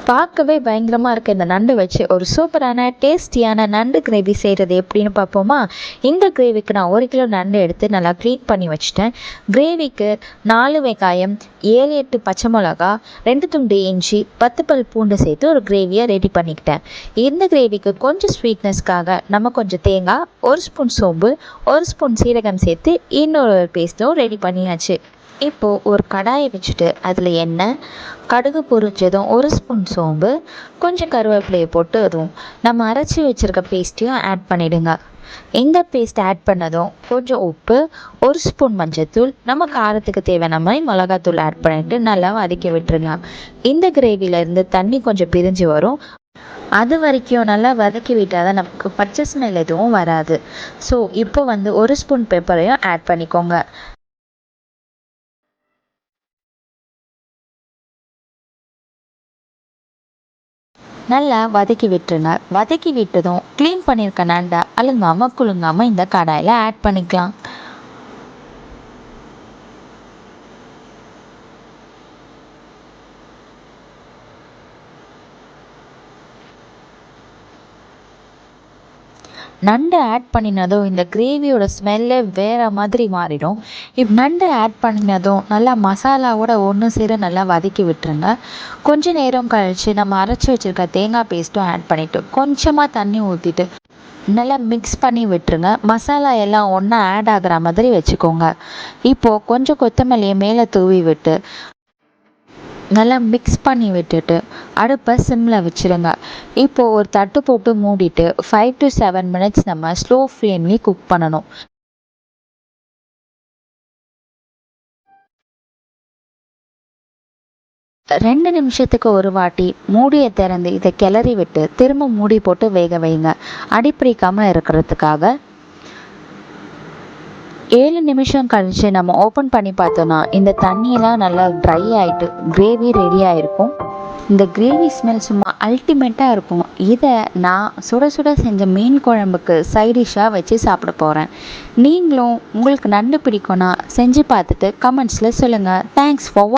பார்க்கவே பயங்கரமாக இருக்க இந்த நண்டு வச்சு ஒரு சூப்பரான டேஸ்டியான நண்டு கிரேவி செய்கிறது எப்படின்னு பார்ப்போமா. இந்த கிரேவிக்கு நான் 1 கிலோ நண்டு எடுத்து நல்லா க்ளீன் பண்ணி வச்சுட்டேன். கிரேவிக்கு 4 வெங்காயம், 7-8 பச்சை மிளகா, 2 துண்டு இஞ்சி, 10 பல் பூண்டு சேர்த்து ஒரு கிரேவியை ரெடி பண்ணிக்கிட்டேன். இந்த கிரேவிக்கு கொஞ்சம் ஸ்வீட்னஸ்க்காக நம்ம கொஞ்சம் தேங்காய், 1 ஸ்பூன் சோம்பு, 1 ஸ்பூன் சீரகம் சேர்த்து இன்னொரு பேஸ்ட்டும் ரெடி பண்ணியாச்சு. இப்போது ஒரு கடாயை வச்சுட்டு அதில் எண்ணெய், கடுகு பொரிச்சதும் 1 ஸ்பூன் சோம்பு, கொஞ்சம் கருவேப்பிலையை போட்டு அதுவும் நம்ம அரைச்சி வச்சுருக்க பேஸ்ட்டையும் ஆட் பண்ணிவிடுங்க. இந்த பேஸ்ட் ஆட் பண்ணதும் கொஞ்சம் உப்பு, 1 ஸ்பூன் மஞ்சள்தூள், நம்ம காரத்துக்கு தேவையான மாதிரி மிளகாத்தூள் ஆட் பண்ணிவிட்டு நல்லா வதக்கி விட்டுருங்க. இந்த கிரேவிலேருந்து தண்ணி கொஞ்சம் பிரிஞ்சு வரும். அது வரைக்கும் நல்லா வதக்கி விட்டால் தான் நமக்கு பச்சை ஸ்மெல் எதுவும் வராது. ஸோ இப்போ 1 ஸ்பூன் பெப்பரையும் ஆட் பண்ணிக்கோங்க. நல்லா வதக்கி விட்டுருங்க. வதக்கி விட்டதும் க்ளீன் பண்ணியிருக்க நண்டை அழுங்காமல் குலுங்காமல் இந்த கடாயில் ஆட் பண்ணிக்கலாம். நண்டு ஆட் பண்ணினதும் இந்த கிரேவியோட ஸ்மெல்லே வேறு மாதிரி மாறிடும். நண்டு ஆட் பண்ணினதும் நல்லா மசாலாவோட ஒன்று சேர நல்லா வதக்கி விட்டுருங்க. கொஞ்ச நேரம் கழித்து நம்ம அரைச்சி வச்சுருக்க தேங்காய் பேஸ்ட்டும் ஆட் பண்ணிவிட்டு கொஞ்சமாக தண்ணி ஊற்றிட்டு நல்லா மிக்ஸ் பண்ணி விட்டுருங்க. மசாலா எல்லாம் ஒன்றா ஆட் ஆகிற மாதிரி வச்சுக்கோங்க. இப்போது கொஞ்சம் கொத்தமல்லியை மேலே தூவி விட்டு நல்லா மிக்ஸ் பண்ணி விட்டுட்டு அடுப்பை சிம்மில் வச்சுருங்க. இப்போது ஒரு தட்டு போட்டு மூடிட்டு 5 to 7 மினிட்ஸ் நம்ம ஸ்லோ ஃப்ளேம்லேயே குக் பண்ணணும். ரெண்டு நிமிஷத்துக்கு ஒரு வாட்டி மூடியை திறந்து இதை கிளறி விட்டு திரும்ப மூடி போட்டு வேக வைங்க, அடிப்பிடிக்காமல் இருக்கிறதுக்காக. 7 நிமிஷம் கழித்து நம்ம ஓப்பன் பண்ணி பார்த்தோன்னா இந்த தண்ணியெல்லாம் நல்லா ட்ரை ஆகிட்டு கிரேவி ரெடி ஆகிருக்கும். இந்த கிரேவி ஸ்மெல் சும்மா அல்டிமேட்டாக இருக்கும். இதை நான் சுட சுட செஞ்ச மீன் குழம்புக்கு சைடிஷ்ஷாக வச்சு சாப்பிட போகிறேன். நீங்களும் உங்களுக்கு நண்டு பிடிக்கும்னா செஞ்சு பார்த்துட்டு கமெண்ட்ஸில் சொல்லுங்கள். Thanks for